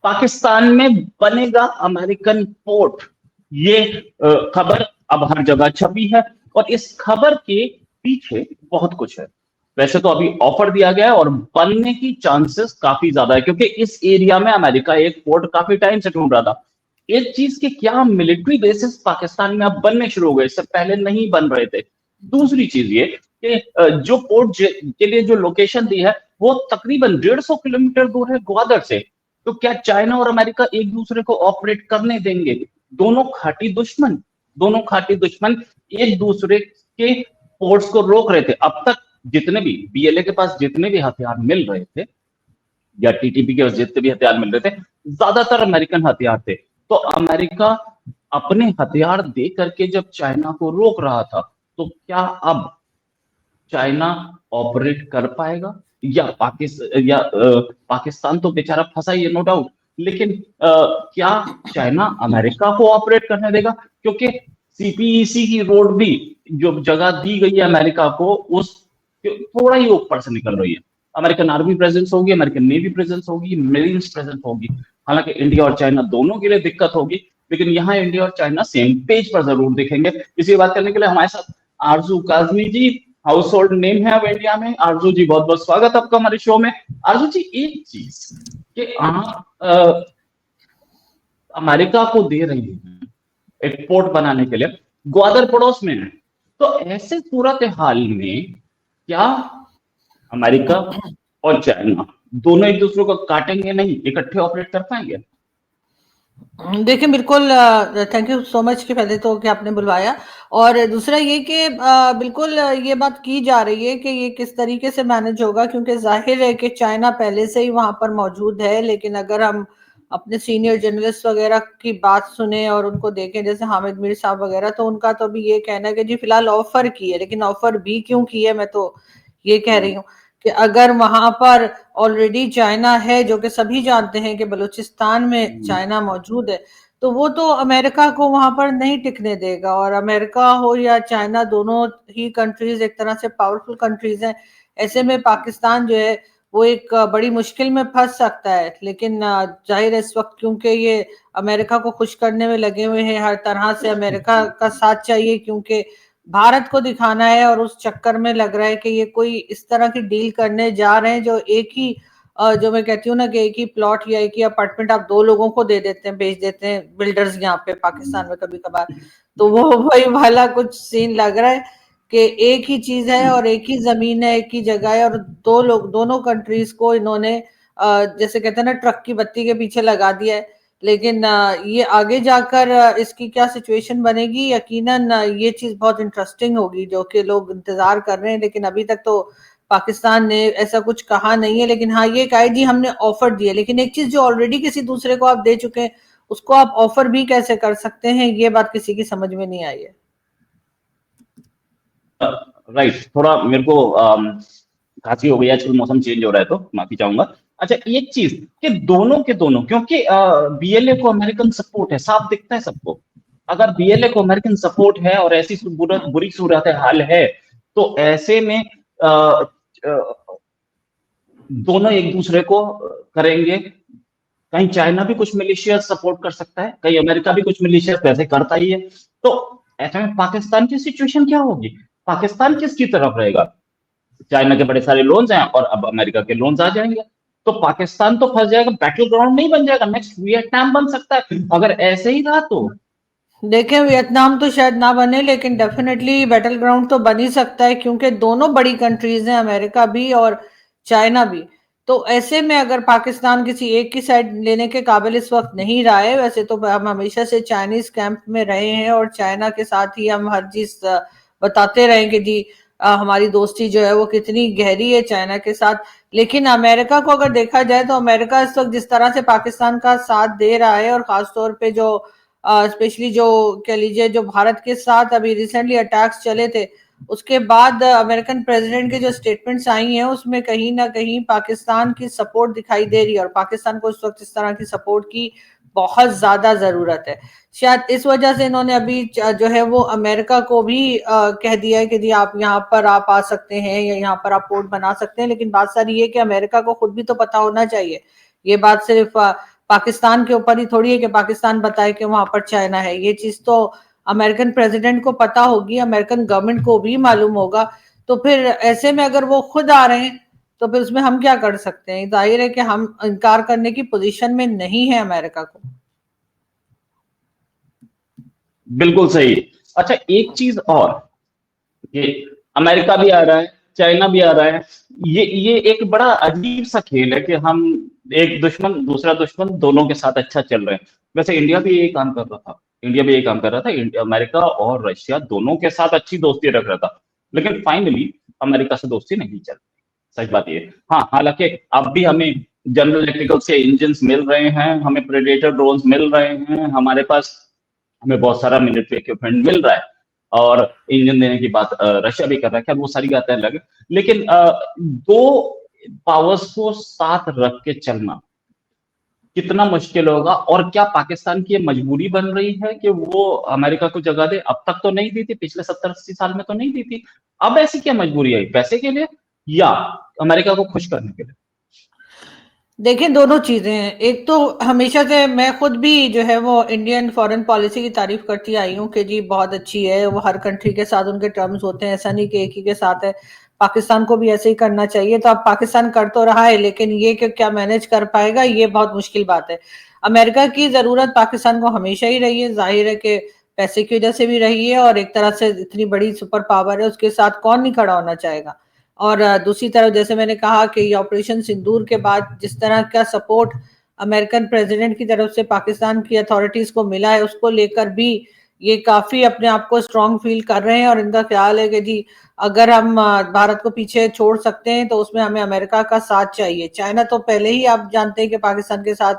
पाकिस्तान में बनेगा American port. ये खबर अब हर जगह छपी है और इस खबर के पीछे बहुत कुछ है। वैसे तो अभी ऑफर दिया गया है और बनने की चांसेस काफी ज्यादा है, क्योंकि इस एरिया में अमेरिका एक पोर्ट काफी टाइम से ढूंढ रहा था। एक चीज के क्या मिलिट्री बेसिस पाकिस्तान में अब बनने शुरू हो गए, इससे पहले नहीं बन रहे थे। दूसरी चीज ये कि जो पोर्ट के लिए जो लोकेशन दी है वो तकरीबन 150 किलोमीटर दूर है ग्वादर से। तो क्या चाइना और अमेरिका एक दूसरे को ऑपरेट करने देंगे? दोनों खाटी दुश्मन, दोनों खाटी दुश्मन एक दूसरे के पोर्ट्स को रोक रहे थे। अब तक जितने भी बीएलए के पास जितने भी हथियार मिल रहे थे या टीटीपी के पास जितने भी हथियार मिल रहे थे, ज्यादातर अमेरिकन हथियार थे। तो अमेरिका अपने हथियार दे करके जब चाइना को रोक रहा था, तो क्या अब चाइना ऑपरेट कर पाएगा? या पाकिस्तान तो बेचारा फंसा ही है, नो डाउट। लेकिन क्या चाइना अमेरिका को ऑपरेट करने देगा? क्योंकि सीपीईसी की रोड भी जो जगह दी गई है अमेरिका को, उस थोड़ा ही ऊपर से निकल रही है। अमेरिकन आर्मी प्रेजेंस होगी, अमेरिकन नेवी प्रेजेंस होगी, मेरीन्स प्रेजेंस होगी। हालांकि इंडिया और चाइना दोनों के लिए दिक्कत होगी, लेकिन यहाँ इंडिया और चाइना सेम पेज पर जरूर दिखेंगे। इसी बात करने के लिए हमारे साथ आरजू काजमी जी, हाउस होल्ड नेम है अब इंडिया में। आरजू जी, बहुत बहुत स्वागत आपका हमारे शो में। आरजू जी, एक चीज कि आप अमेरिका को दे रही हैं एक पोर्ट बनाने के लिए, ग्वादर पड़ोस में है, तो ऐसे सूरत हाल में क्या अमेरिका और चाइना दोनों एक दूसरे को काटेंगे नहीं, इकट्ठे ऑपरेट कर पाएंगे? देखिए बिल्कुल, थैंक यू सो मच कि पहले तो कि आपने बुलवाया। और दूसरा ये कि बिल्कुल ये बात की जा रही है कि ये किस तरीके से मैनेज होगा, क्योंकि जाहिर है कि चाइना पहले से ही वहां पर मौजूद है। लेकिन अगर हम अपने सीनियर जर्नलिस्ट वगैरह की बात सुने और उनको देखें, जैसे हामिद मीर साहब वगैरह, तो उनका तो अभी ये कहना है कि जी फिलहाल ऑफर की है। लेकिन ऑफर भी क्यों की है, मैं तो ये कह रही हूँ कि अगर वहां पर ऑलरेडी चाइना है, जो कि सभी जानते हैं कि बलूचिस्तान में चाइना मौजूद है, तो वो तो अमेरिका को वहां पर नहीं टिकने देगा। और अमेरिका हो या चाइना, दोनों ही कंट्रीज एक तरह से पावरफुल कंट्रीज हैं। ऐसे में पाकिस्तान जो है वो एक बड़ी मुश्किल में फंस सकता है। लेकिन जाहिर है इस वक्त क्योंकि ये अमेरिका को खुश करने में लगे हुए हैं, हर तरह से अमेरिका का साथ चाहिए, क्योंकि भारत को दिखाना है। और उस चक्कर में लग रहा है कि ये कोई इस तरह की डील करने जा रहे हैं जो एक ही जो मैं कहती हूँ ना कि एक ही प्लॉट या एक ही अपार्टमेंट आप दो लोगों को दे देते हैं, बेच देते हैं बिल्डर्स यहाँ पे पाकिस्तान में कभी कभार। तो वो वही वाला कुछ सीन लग रहा है कि एक ही चीज है और एक ही जमीन है, एक ही जगह है, और दो लोग, दोनों कंट्रीज को इन्होंने जैसे कहते हैं ना ट्रक की बत्ती के पीछे लगा दिया है। लेकिन ये आगे जाकर इसकी क्या सिचुएशन बनेगी, यकीनन ये चीज बहुत इंटरेस्टिंग होगी, जो कि लोग इंतजार कर रहे हैं। लेकिन अभी तक तो पाकिस्तान ने ऐसा कुछ कहा नहीं है। लेकिन हाँ ये कहा जी हमने ऑफर दिए, लेकिन एक चीज जो ऑलरेडी किसी दूसरे को आप दे चुके हैं उसको आप ऑफर भी कैसे कर सकते हैं, ये बात किसी की समझ में नहीं आई है। राइट, थोड़ा मेरे को खांसी हो गई, आजकल मौसम चेंज हो रहा है तो माफी चाहूंगा। अच्छा, एक चीज कि दोनों के दोनों, क्योंकि बीएलए को अमेरिकन सपोर्ट है, साफ दिखता है सबको। अगर बीएलए को अमेरिकन सपोर्ट है और ऐसी बुरी सूरत हाल है, तो ऐसे में दोनों एक दूसरे को करेंगे। कहीं चाइना भी कुछ मिलिशिया सपोर्ट कर सकता है, कहीं अमेरिका भी कुछ मिलिशिया वैसे करता ही है। तो ऐसे में पाकिस्तान की सिचुएशन क्या होगी? पाकिस्तान किसकी तरफ रहेगा? चाइना के बड़े सारे लोन्स हैं और अब अमेरिका के लोन्स आ जाएंगे, तो पाकिस्तान तो फंस जाएगा, बैटल ग्राउंड नहीं बन जाएगा, नेक्स्ट वियतनाम बन सकता है अगर ऐसे ही रहा तो। देखें वियतनाम तो शायद ना बने, लेकिन डेफिनेटली बैटल ग्राउंड तो बन ही सकता है, क्योंकि दोनों बड़ी कंट्रीज हैं, अमेरिका भी और चाइना भी। तो ऐसे में अगर पाकिस्तान किसी एक की साइड लेने के काबिल इस वक्त नहीं रहा है, वैसे तो हम हमेशा से चाइनीज कैंप में रहे हैं और चाइना के साथ ही हम हर चीज बताते रहे कि जी हमारी दोस्ती जो है वो कितनी गहरी है चाइना के साथ। लेकिन अमेरिका को अगर देखा जाए तो अमेरिका इस वक्त जिस तरह से पाकिस्तान का साथ दे रहा है, और खासतौर पे जो स्पेशली जो कह लीजिए जो भारत के साथ अभी रिसेंटली अटैक्स चले थे, उसके बाद अमेरिकन प्रेसिडेंट के जो स्टेटमेंट्स आई हैं उसमें कहीं ना कहीं पाकिस्तान की सपोर्ट दिखाई दे रही है। और पाकिस्तान को इस वक्त इस तरह की सपोर्ट की बहुत ज्यादा जरूरत है। शायद इस वजह से इन्होंने अभी जो है वो अमेरिका को भी कह दिया है कि जी आप यहाँ पर आप आ सकते हैं या यहाँ पर आप पोर्ट बना सकते हैं। लेकिन बात सारी ये कि अमेरिका को खुद भी तो पता होना चाहिए। ये बात सिर्फ पाकिस्तान के ऊपर ही थोड़ी है कि पाकिस्तान बताए कि वहां पर चाइना है। ये चीज तो अमेरिकन प्रेसिडेंट को पता होगी, अमेरिकन गवर्नमेंट को भी मालूम होगा। तो फिर ऐसे में अगर वो खुद आ रहे हैं तो फिर उसमें हम क्या कर सकते हैं? जाहिर है कि हम इनकार करने की पोजीशन में नहीं है अमेरिका को। बिल्कुल सही। अच्छा, एक चीज और, कि अमेरिका भी आ रहा है, चाइना भी आ रहा है। ये एक बड़ा अजीब सा खेल है कि हम एक दुश्मन दूसरा दुश्मन दोनों के साथ अच्छा चल रहे हैं। वैसे इंडिया भी यही काम कर रहा था, इंडिया भी यही काम कर रहा था, अमेरिका और रशिया दोनों के साथ अच्छी दोस्ती रख रहा था, लेकिन फाइनली अमेरिका से दोस्ती नहीं चल रही। सच बात ये है। हाँ, हालांकि अब भी हमें जनरल इलेक्ट्रिकल से इंजन मिल रहे हैं, हमें प्रेडेटर ड्रोन्स मिल रहे हैं, हमारे पास हमें बहुत सारा मिलिट्री इक्विपमेंट मिल रहा है, और इंजन देने की बात रशिया भी कर रहा है। खैर वो सारी बातें अलग है, लेकिन दो पावर्स को साथ रख के चलना कितना मुश्किल होगा, और क्या पाकिस्तान की ये मजबूरी बन रही है कि वो अमेरिका को जगह दे? अब तक तो नहीं दी थी, पिछले 70-80 साल में तो नहीं दी थी। अब ऐसी क्या मजबूरी आई, पैसे के लिए या अमेरिका को खुश करने के लिए? देखिए, दोनों चीजें हैं। एक तो हमेशा से मैं खुद भी जो है वो इंडियन फॉरेन पॉलिसी की तारीफ करती आई हूँ कि जी बहुत अच्छी है, वो हर कंट्री के साथ उनके टर्म्स होते हैं, ऐसा नहीं कि एक ही के साथ है। पाकिस्तान को भी ऐसे ही करना चाहिए। तो अब पाकिस्तान कर तो रहा है, लेकिन ये कि क्या मैनेज कर पाएगा, ये बहुत मुश्किल बात है। अमेरिका की जरूरत पाकिस्तान को हमेशा ही रही है, जाहिर है कि पैसे की वजह से भी रही है, और एक तरह से इतनी बड़ी सुपर पावर है, उसके साथ कौन नहीं खड़ा होना चाहेगा। और दूसरी तरफ जैसे मैंने कहा कि ये ऑपरेशन सिंदूर के बाद जिस तरह का सपोर्ट अमेरिकन प्रेसिडेंट की तरफ से पाकिस्तान की अथॉरिटीज को मिला है, उसको लेकर भी ये काफी अपने आप को स्ट्रांग फील कर रहे हैं, और इनका ख्याल है कि जी अगर हम भारत को पीछे छोड़ सकते हैं तो उसमें हमें अमेरिका का साथ चाहिए। चाइना तो पहले ही आप जानते हैं कि पाकिस्तान के साथ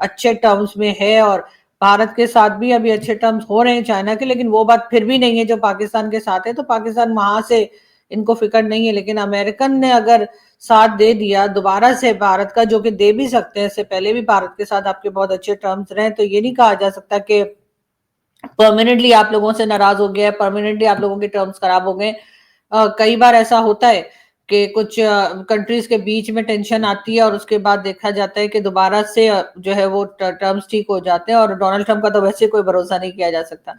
अच्छे टर्म्स में है, और भारत के साथ भी अभी अच्छे टर्म्स हो रहे हैं चाइना के, लेकिन वो बात फिर भी नहीं है जो पाकिस्तान के साथ है। तो पाकिस्तान वहां से इनको फिक्र नहीं है, लेकिन अमेरिकन ने अगर साथ दे दिया दोबारा से भारत का, जो कि दे भी सकते हैं, इससे पहले भी भारत के साथ आपके बहुत अच्छे टर्म्स रहे, तो ये नहीं कहा जा सकता कि परमानेंटली आप लोगों से नाराज हो गया है, परमानेंटली आप लोगों के टर्म्स खराब हो गए। कई बार ऐसा होता है कि कुछ कंट्रीज के बीच में टेंशन आती है और उसके बाद देखा जाता है कि दोबारा से जो है वो टर्म्स ठीक हो जाते हैं, और डोनाल्ड ट्रंप का तो वैसे कोई भरोसा नहीं किया जा सकता।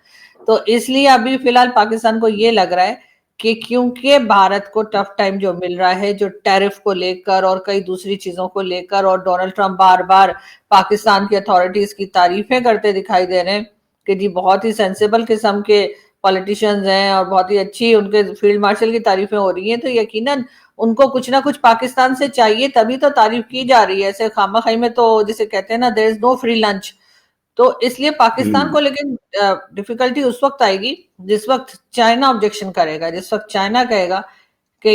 तो इसलिए अभी फिलहाल पाकिस्तान को ये लग रहा है कि क्योंकि भारत को टफ टाइम जो मिल रहा है, जो टैरिफ को लेकर और कई दूसरी चीजों को लेकर, और डोनाल्ड ट्रंप बार बार पाकिस्तान की अथॉरिटीज की तारीफें करते दिखाई दे रहे हैं कि जी बहुत ही सेंसिबल किस्म के पॉलिटिशियंस हैं और बहुत ही अच्छी उनके फील्ड मार्शल की तारीफें हो रही हैं, तो यकीनन उनको कुछ ना कुछ पाकिस्तान से चाहिए, तभी तो तारीफ की जा रही है। ऐसे खामा खाई में तो जिसे कहते हैं ना, there is no free lunch. तो इसलिए पाकिस्तान को, हम्म। लेकिन डिफिकल्टी उस वक्त आएगी जिस वक्त चाइना ऑब्जेक्शन करेगा, जिस वक्त चाइना कहेगा कि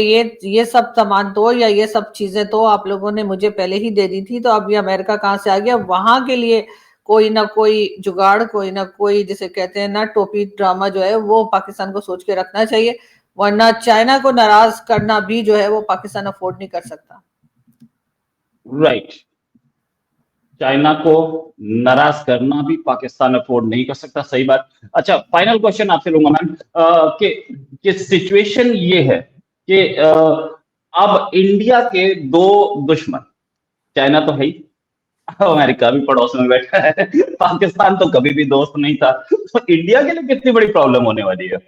ये सब सामान तो, या ये सब चीजें तो आप लोगों ने मुझे पहले ही दे दी थी, तो अब ये अमेरिका कहाँ से आ गया? वहां के लिए कोई ना कोई जुगाड़, कोई ना कोई जिसे कहते हैं ना टोपी ड्रामा जो है वो पाकिस्तान को सोच के रखना चाहिए, वरना चाइना को नाराज करना भी जो है वो पाकिस्तान अफोर्ड नहीं कर सकता। राइट। चाइना को नाराज करना भी पाकिस्तान अफोर्ड नहीं कर सकता, सही बात। अच्छा, फाइनल क्वेश्चन आपसे लूंगा मैम, कि सिचुएशन ये है कि अब इंडिया के दो दुश्मन, चाइना तो है ही, अमेरिका भी पड़ोस में बैठा है, पाकिस्तान तो कभी भी दोस्त नहीं था, तो इंडिया के लिए कितनी बड़ी प्रॉब्लम होने वाली है?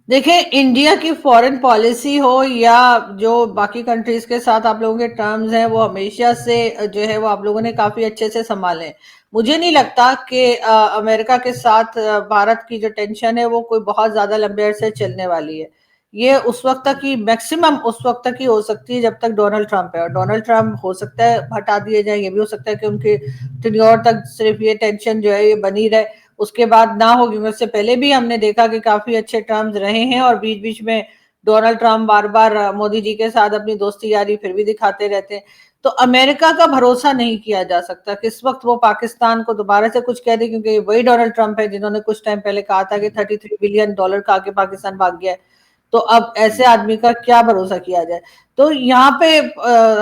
देखिए, इंडिया की फॉरेन पॉलिसी हो या जो बाकी कंट्रीज के साथ आप लोगों के टर्म्स हैं, वो हमेशा से जो है वो आप लोगों ने काफी अच्छे से संभाले हैं। मुझे नहीं लगता कि अमेरिका के साथ भारत की जो टेंशन है वो कोई बहुत ज्यादा लंबे अरसे चलने वाली है। ये उस वक्त तक ही, मैक्सिमम उस वक्त तक ही हो सकती है जब तक डोनाल्ड ट्रंप है, और डोनाल्ड ट्रंप हो सकता है हटा दिए जाए, ये भी हो सकता है कि उनके टेन्योर तक सिर्फ ये टेंशन जो है ये बनी रहे, उसके बाद ना होगी। उससे पहले भी हमने देखा कि काफी अच्छे टर्म्स रहे हैं, और बीच बीच में डोनाल्ड ट्रंप बार बार मोदी जी के साथ अपनी दोस्ती यारी फिर भी दिखाते रहते हैं। तो अमेरिका का भरोसा नहीं किया जा सकता किस वक्त वो पाकिस्तान को दोबारा से कुछ कह दे, क्योंकि वही डोनाल्ड ट्रंप है जिन्होंने कुछ टाइम पहले कहा था कि $33 बिलियन खा के पाकिस्तान भाग गया है। तो अब ऐसे आदमी का क्या भरोसा किया जाए? तो यहाँ पे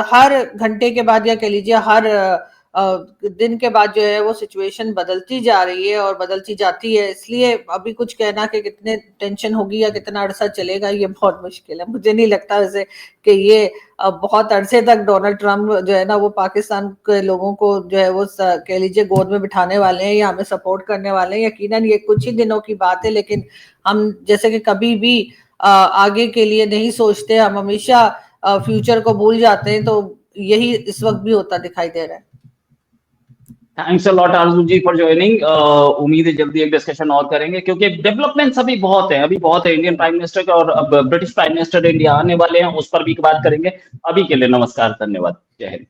हर घंटे के बाद, या कह लीजिए हर दिन के बाद जो है वो सिचुएशन बदलती जा रही है और बदलती जाती है, इसलिए अभी कुछ कहना कि कितने टेंशन होगी या कितना अरसा चलेगा ये बहुत मुश्किल है। मुझे नहीं लगता वैसे कि ये बहुत अरसे तक डोनाल्ड ट्रंप जो है ना वो पाकिस्तान के लोगों को जो है वो कह लीजिए गोद में बिठाने वाले हैं या हमें सपोर्ट करने वाले हैं। यकीनन ये कुछ ही दिनों की बात है, लेकिन हम जैसे कि कभी भी आगे के लिए नहीं सोचते, हम हमेशा फ्यूचर को भूल जाते हैं, तो यही इस वक्त भी होता दिखाई दे रहा है। Thanks a lot Aarzoo ji for joining. उम्मीद है जल्दी एक डिस्कशन और करेंगे, क्योंकि डेवलपमेंट्स अभी बहुत है, अभी बहुत है इंडियन प्राइम मिनिस्टर का, और अब ब्रिटिश प्राइम मिनिस्टर इंडिया आने वाले हैं, उस पर भी बात करेंगे। अभी के लिए नमस्कार, धन्यवाद, जय हिंद।